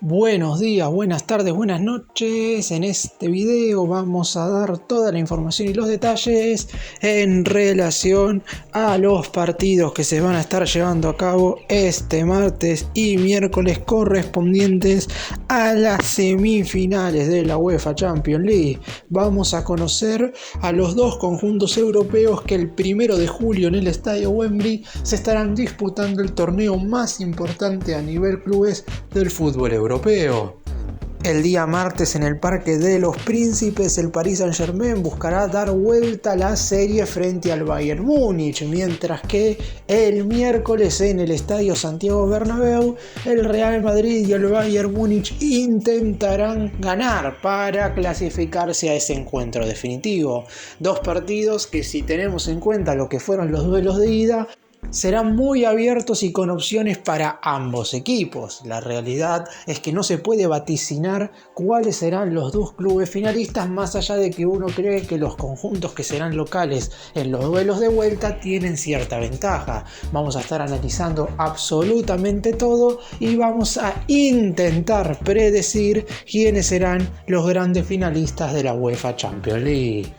Buenos días, buenas tardes, buenas noches. En este video vamos a dar toda la información y los detalles en relación a los partidos que se van a estar llevando a cabo este martes y miércoles correspondientes a las semifinales de la UEFA Champions League. Vamos a conocer a los dos conjuntos europeos que el 1 de julio en el estadio Wembley se estarán disputando el torneo más importante a nivel clubes del fútbol europeo. El día martes en el Parque de los Príncipes, el Paris Saint-Germain buscará dar vuelta a la serie frente al Bayern Múnich, mientras que el miércoles en el Estadio Santiago Bernabéu, el Real Madrid y el Bayern Múnich intentarán ganar para clasificarse a ese encuentro definitivo. Dos partidos que, si tenemos en cuenta lo que fueron los duelos de ida, serán muy abiertos y con opciones para ambos equipos. La realidad es que no se puede vaticinar cuáles serán los dos clubes finalistas, más allá de que uno cree que los conjuntos que serán locales en los duelos de vuelta tienen cierta ventaja. Vamos a estar analizando absolutamente todo y vamos a intentar predecir quiénes serán los grandes finalistas de la UEFA Champions League.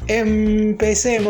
¡Empecemos!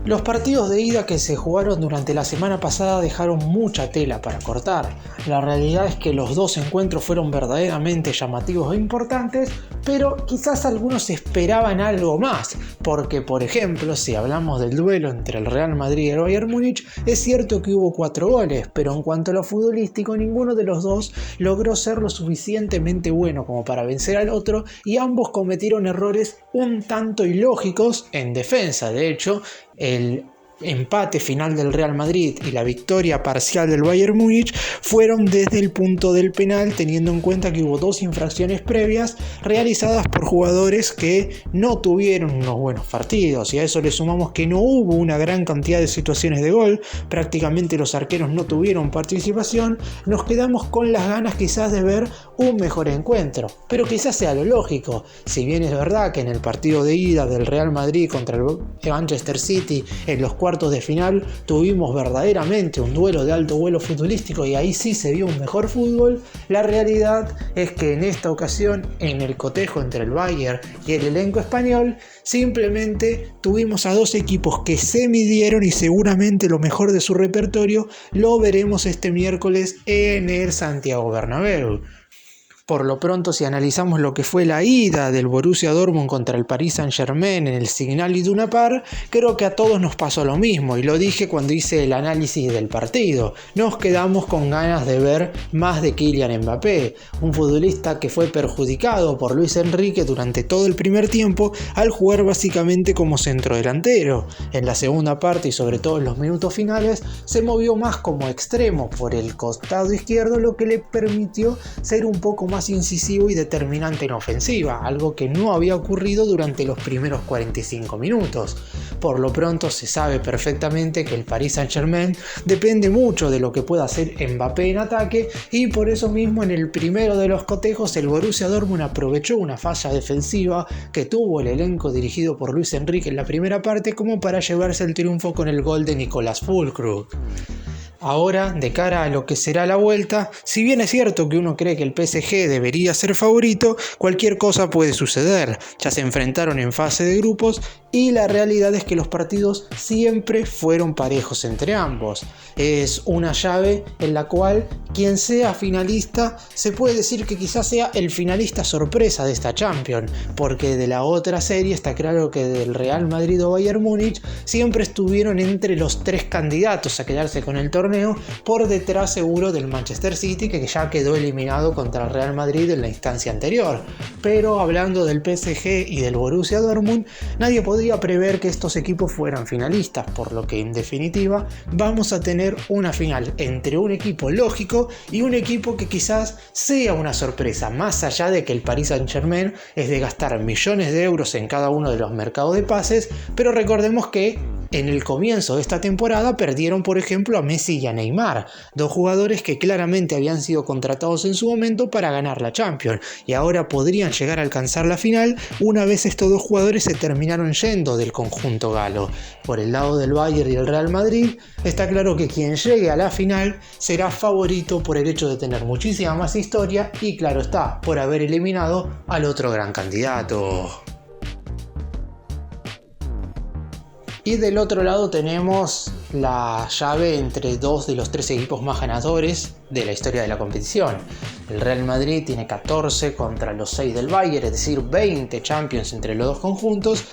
Los partidos de ida que se jugaron durante la semana pasada dejaron mucha tela para cortar. La realidad es que los dos encuentros fueron verdaderamente llamativos e importantes, pero quizás algunos esperaban algo más, porque por ejemplo, si hablamos del duelo entre el Real Madrid y el Bayern Múnich, es cierto que hubo 4 goles, pero en cuanto a lo futbolístico, ninguno de los dos logró ser lo suficientemente bueno como para vencer al otro, y ambos cometieron errores un tanto ilógicos en defensa. De hecho, el empate final del Real Madrid y la victoria parcial del Bayern Múnich fueron desde el punto del penal, teniendo en cuenta que hubo 2 infracciones previas realizadas por jugadores que no tuvieron unos buenos partidos, y a eso le sumamos que no hubo una gran cantidad de situaciones de gol, prácticamente los arqueros no tuvieron participación. Nos quedamos con las ganas quizás de ver un mejor encuentro, pero quizás sea lo lógico. Si bien es verdad que en el partido de ida del Real Madrid contra el Manchester City en los cuartos de final tuvimos verdaderamente un duelo de alto vuelo futbolístico y ahí sí se vio un mejor fútbol, la realidad es que en esta ocasión, en el cotejo entre el Bayern y el elenco español, simplemente tuvimos a dos equipos que se midieron, y seguramente lo mejor de su repertorio lo veremos este miércoles en el Santiago Bernabéu. Por lo pronto, si analizamos lo que fue la ida del Borussia Dortmund contra el Paris Saint-Germain en el Signal Iduna Park, creo que a todos nos pasó lo mismo, y lo dije cuando hice el análisis del partido. Nos quedamos con ganas de ver más de Kylian Mbappé, un futbolista que fue perjudicado por Luis Enrique durante todo el primer tiempo al jugar básicamente como centrodelantero. En la segunda parte y sobre todo en los minutos finales se movió más como extremo por el costado izquierdo, lo que le permitió ser un poco más incisivo y determinante en ofensiva, algo que no había ocurrido durante los primeros 45 minutos. Por lo pronto se sabe perfectamente que el Paris Saint-Germain depende mucho de lo que pueda hacer Mbappé en ataque, y por eso mismo en el primero de los cotejos el Borussia Dortmund aprovechó una falla defensiva que tuvo el elenco dirigido por Luis Enrique en la primera parte como para llevarse el triunfo con el gol de Nicolas Füllkrug. Ahora, de cara a lo que será la vuelta, si bien es cierto que uno cree que el PSG debería ser favorito, cualquier cosa puede suceder. Ya se enfrentaron en fase de grupos y la realidad es que los partidos siempre fueron parejos entre ambos. Es una llave en la cual quien sea finalista se puede decir que quizás sea el finalista sorpresa de esta Champions, porque de la otra serie está claro que del Real Madrid o Bayern Múnich siempre estuvieron entre los 3 candidatos a quedarse con el torneo, por detrás seguro del Manchester City, que ya quedó eliminado contra el Real Madrid en la instancia anterior. Pero hablando del PSG y del Borussia Dortmund, nadie podía prever que estos equipos fueran finalistas, por lo que en definitiva vamos a tener una final entre un equipo lógico y un equipo que quizás sea una sorpresa, más allá de que el Paris Saint-Germain es de gastar millones de euros en cada uno de los mercados de pases, pero recordemos que en el comienzo de esta temporada perdieron, por ejemplo, a Messi y y a Neymar, dos jugadores que claramente habían sido contratados en su momento para ganar la Champions y ahora podrían llegar a alcanzar la final una vez estos dos jugadores se terminaron yendo del conjunto galo. Por el lado del Bayern y el Real Madrid, está claro que quien llegue a la final será favorito por el hecho de tener muchísima más historia y, claro está, por haber eliminado al otro gran candidato. Y del otro lado tenemos la llave entre dos de los tres equipos más ganadores de la historia de la competición. El Real Madrid tiene 14 contra los 6 del Bayern, es decir, 20 Champions entre los dos conjuntos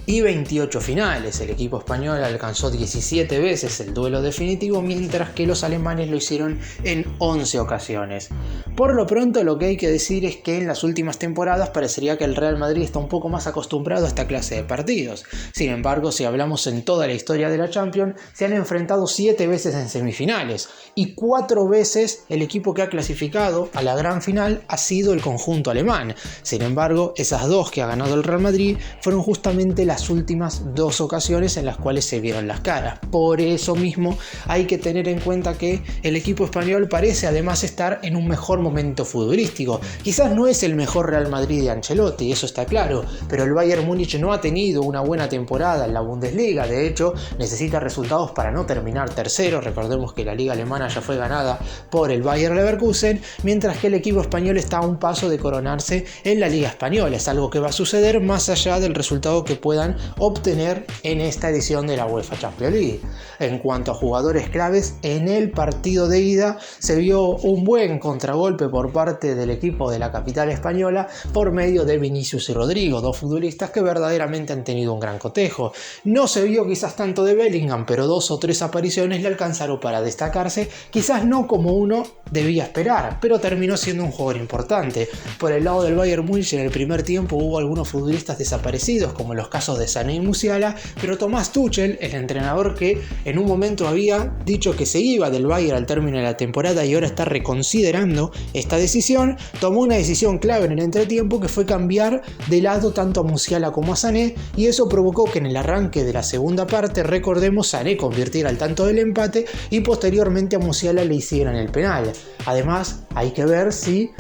y 28 finales. El equipo español alcanzó 17 veces el duelo definitivo, mientras que los alemanes lo hicieron en 11 ocasiones. Por lo pronto, lo que hay que decir es que en las últimas temporadas parecería que el Real Madrid está un poco más acostumbrado a esta clase de partidos. Sin embargo, si hablamos en toda la historia de la Champions, se han enfrentado 7 veces en semifinales y 4 veces el equipo que ha clasificado a la gran final ha sido el conjunto alemán. Sin embargo, esas dos que ha ganado el Real Madrid fueron justamente las últimas 2 ocasiones en las cuales se vieron las caras. Por eso mismo hay que tener en cuenta que el equipo español parece además estar en un mejor momento futbolístico. Quizás no es el mejor Real Madrid de Ancelotti, eso está claro, pero el Bayern Múnich no ha tenido una buena temporada en la Bundesliga. De hecho, necesita resultados para no terminar tercero. Recordemos que la liga alemana ya fue ganada por el Bayer Leverkusen, mientras que el equipo español está a un paso de coronarse en la liga española. Es algo que va a suceder más allá del resultado que puedan obtener en esta edición de la UEFA Champions League. En cuanto a jugadores claves, en el partido de ida se vio un buen contragolpe por parte del equipo de la capital española por medio de Vinicius y Rodrigo, dos futbolistas que verdaderamente han tenido un gran cotejo. No se vio quizás tanto de Bellingham, pero 2 o 3 apariciones le alcanzaron para destacarse, quizás no como uno debía esperar, pero terminó siendo un jugador importante. Por el lado del Bayern Múnich, en el primer tiempo hubo algunos futbolistas desaparecidos, como los casos de Sané y Musiala, pero Thomas Tuchel, el entrenador que en un momento había dicho que se iba del Bayern al término de la temporada y ahora está reconsiderando esta decisión, tomó una decisión clave en el entretiempo, que fue cambiar de lado tanto a Musiala como a Sané, y eso provocó que en el arranque de la segunda parte, recordemos, Sané convirtiera el tanto del empate y posteriormente a Musiala le hicieran el penal. Además, hay que ver si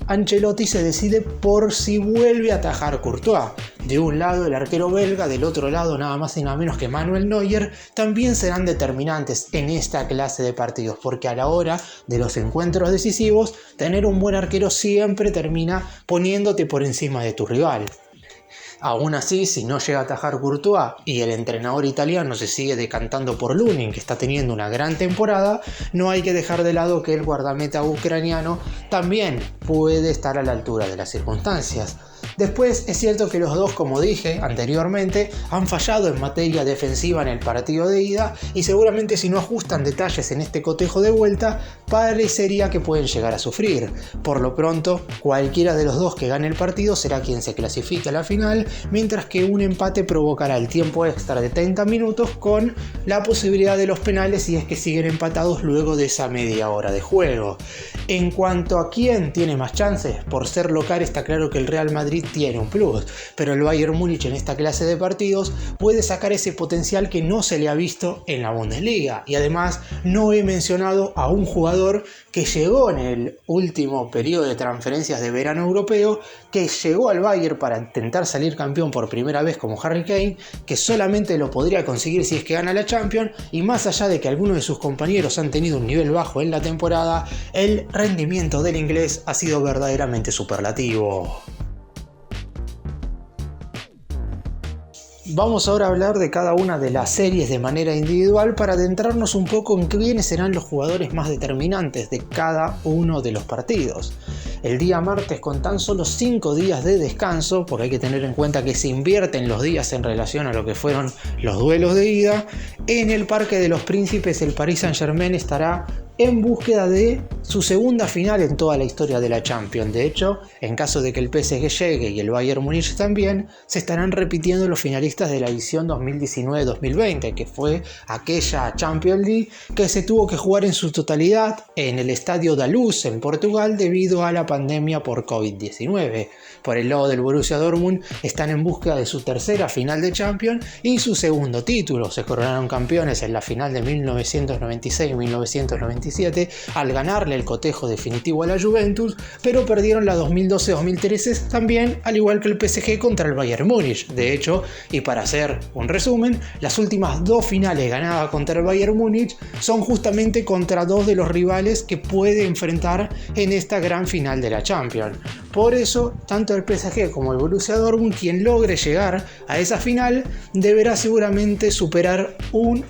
Ancelotti se decide por si vuelve a atajar Courtois. De un lado el arquero belga, del otro lado nada más y nada menos que Manuel Neuer, también serán determinantes en esta clase de partidos, porque a la hora de los encuentros decisivos, tener un buen arquero siempre termina poniéndote por encima de tu rival. Aún así, si no llega a atajar Courtois y el entrenador italiano se sigue decantando por Lunin, que está teniendo una gran temporada, no hay que dejar de lado que el guardameta ucraniano también puede estar a la altura de las circunstancias. Después es cierto que los dos, como dije anteriormente, han fallado en materia defensiva en el partido de ida y seguramente si no ajustan detalles en este cotejo de vuelta, parecería que pueden llegar a sufrir. Por lo pronto, cualquiera de los dos que gane el partido será quien se clasifique a la final, mientras que un empate provocará el tiempo extra de 30 minutos con la posibilidad de los penales si es que siguen empatados luego de esa media hora de juego. En cuanto a quién tiene más chances, por ser local está claro que el Real Madrid tiene un plus, pero el Bayern Múnich en esta clase de partidos puede sacar ese potencial que no se le ha visto en la Bundesliga. Y además no he mencionado a un jugador que llegó en el último periodo de transferencias de verano europeo, que llegó al Bayern para intentar salir campeón por primera vez como Harry Kane, que solamente lo podría conseguir si es que gana la Champions, y más allá de que algunos de sus compañeros han tenido un nivel bajo en la temporada, el rendimiento del inglés ha sido verdaderamente superlativo. Vamos ahora a hablar de cada una de las series de manera individual para adentrarnos un poco en quiénes serán los jugadores más determinantes de cada uno de los partidos. El día martes, con tan solo 5 días de descanso, porque hay que tener en cuenta que se invierten los días en relación a lo que fueron los duelos de ida, en el Parque de los Príncipes el Paris Saint-Germain estará en búsqueda de su segunda final en toda la historia de la Champions. De hecho, en caso de que el PSG llegue y el Bayern Múnich también, se estarán repitiendo los finalistas de la edición 2019-2020, que fue aquella Champions League que se tuvo que jugar en su totalidad en el Estadio da Luz en Portugal debido a la pandemia por COVID-19. Por el lado del Borussia Dortmund, están en búsqueda de su tercera final de Champions y su segundo título. Se coronaron campeones en la final de 1996-1997 al ganarle el cotejo definitivo a la Juventus, pero perdieron la 2012-2013 también, al igual que el PSG contra el Bayern Múnich. De hecho, y para hacer un resumen, las últimas dos finales ganadas contra el Bayern Múnich son justamente contra dos de los rivales que puede enfrentar en esta gran final de la Champions. Por eso, tanto el PSG como el Borussia Dortmund, quien logre llegar a esa final, deberá seguramente superar un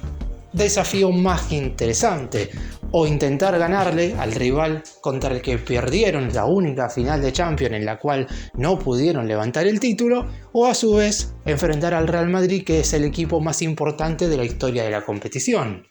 desafío más que interesante, o intentar ganarle al rival contra el que perdieron la única final de Champions en la cual no pudieron levantar el título, o a su vez enfrentar al Real Madrid, que es el equipo más importante de la historia de la competición.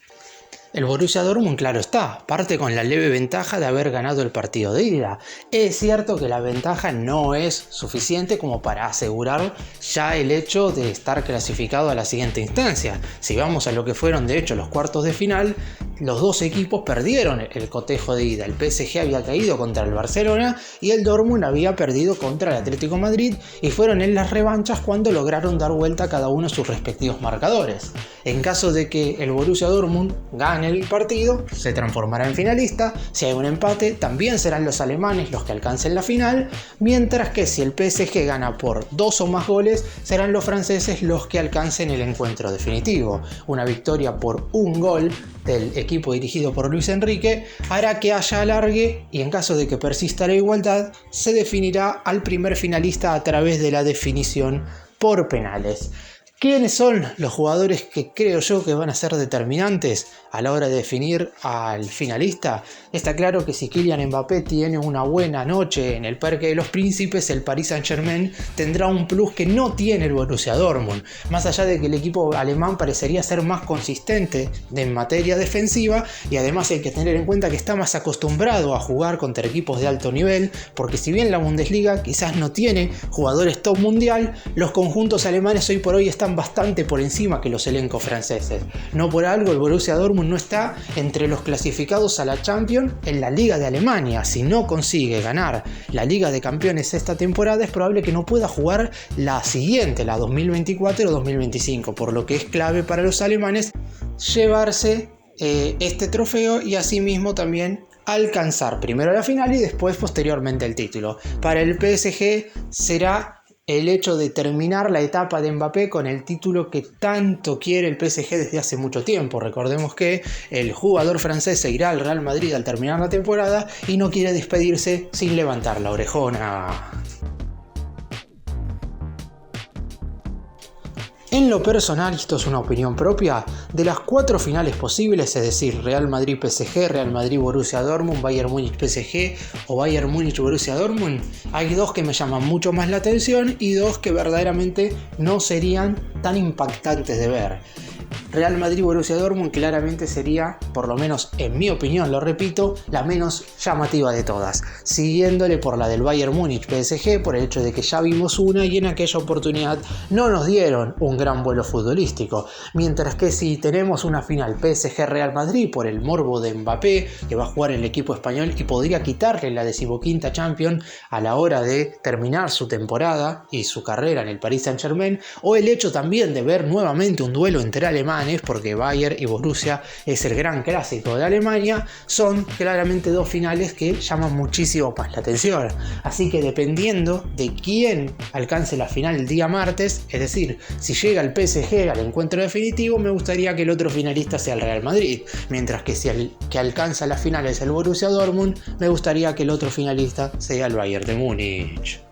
El Borussia Dortmund, claro está, parte con la leve ventaja de haber ganado el partido de ida. Es cierto que la ventaja no es suficiente como para asegurar ya el hecho de estar clasificado a la siguiente instancia. Si vamos a lo que fueron de hecho los cuartos de final, los dos equipos perdieron el cotejo de ida. El PSG había caído contra el Barcelona y el Dortmund había perdido contra el Atlético de Madrid, y fueron en las revanchas cuando lograron dar vuelta cada uno a sus respectivos marcadores. En caso de que el Borussia Dortmund gane el partido, se transformará en finalista. Si hay un empate, también serán los alemanes los que alcancen la final, mientras que si el PSG gana por 2 o más goles, serán los franceses los que alcancen el encuentro definitivo. Una victoria por un gol del equipo dirigido por Luis Enrique hará que haya alargue, y en caso de que persista la igualdad, se definirá al primer finalista a través de la definición por penales. ¿Quiénes son los jugadores que creo yo que van a ser determinantes a la hora de definir al finalista? Está claro que si Kylian Mbappé tiene una buena noche en el Parque de los Príncipes, el Paris Saint-Germain tendrá un plus que no tiene el Borussia Dortmund. Más allá de que el equipo alemán parecería ser más consistente en materia defensiva, y además hay que tener en cuenta que está más acostumbrado a jugar contra equipos de alto nivel, porque si bien la Bundesliga quizás no tiene jugadores top mundial, los conjuntos alemanes hoy por hoy están bastante por encima que los elencos franceses. No por algo el Borussia Dortmund no está entre los clasificados a la Champions en la Liga de Alemania. Si no consigue ganar la Liga de Campeones esta temporada, es probable que no pueda jugar la siguiente, la 2024 o 2025, por lo que es clave para los alemanes llevarse este trofeo y asimismo también alcanzar primero la final y después posteriormente el título. Para el PSG será el hecho de terminar la etapa de Mbappé con el título que tanto quiere el PSG desde hace mucho tiempo. Recordemos que el jugador francés se irá al Real Madrid al terminar la temporada y no quiere despedirse sin levantar la orejona. En lo personal, esto es una opinión propia, de las 4 finales posibles, es decir, Real Madrid-PSG, Real Madrid-Borussia Dortmund, Bayern Múnich-PSG o Bayern Múnich-Borussia Dortmund, hay 2 que me llaman mucho más la atención y 2 que verdaderamente no serían tan impactantes de ver. Real Madrid-Borussia Dortmund claramente sería, por lo menos en mi opinión, lo repito, la menos llamativa de todas, siguiéndole por la del Bayern Múnich-PSG por el hecho de que ya vimos una y en aquella oportunidad no nos dieron un gran vuelo futbolístico, mientras que si tenemos una final PSG-Real Madrid por el morbo de Mbappé, que va a jugar en el equipo español y podría quitarle la 15ª Champions a la hora de terminar su temporada y su carrera en el Paris Saint-Germain, o el hecho también de ver nuevamente un duelo entre alemanes, porque Bayern y Borussia es el gran clásico de Alemania, son claramente 2 finales que llaman muchísimo más la atención. Así que dependiendo de quién alcance la final el día martes, es decir, si llega el PSG al encuentro definitivo, me gustaría que el otro finalista sea el Real Madrid, mientras que si el que alcanza la final es el Borussia Dortmund, me gustaría que el otro finalista sea el Bayern de Múnich.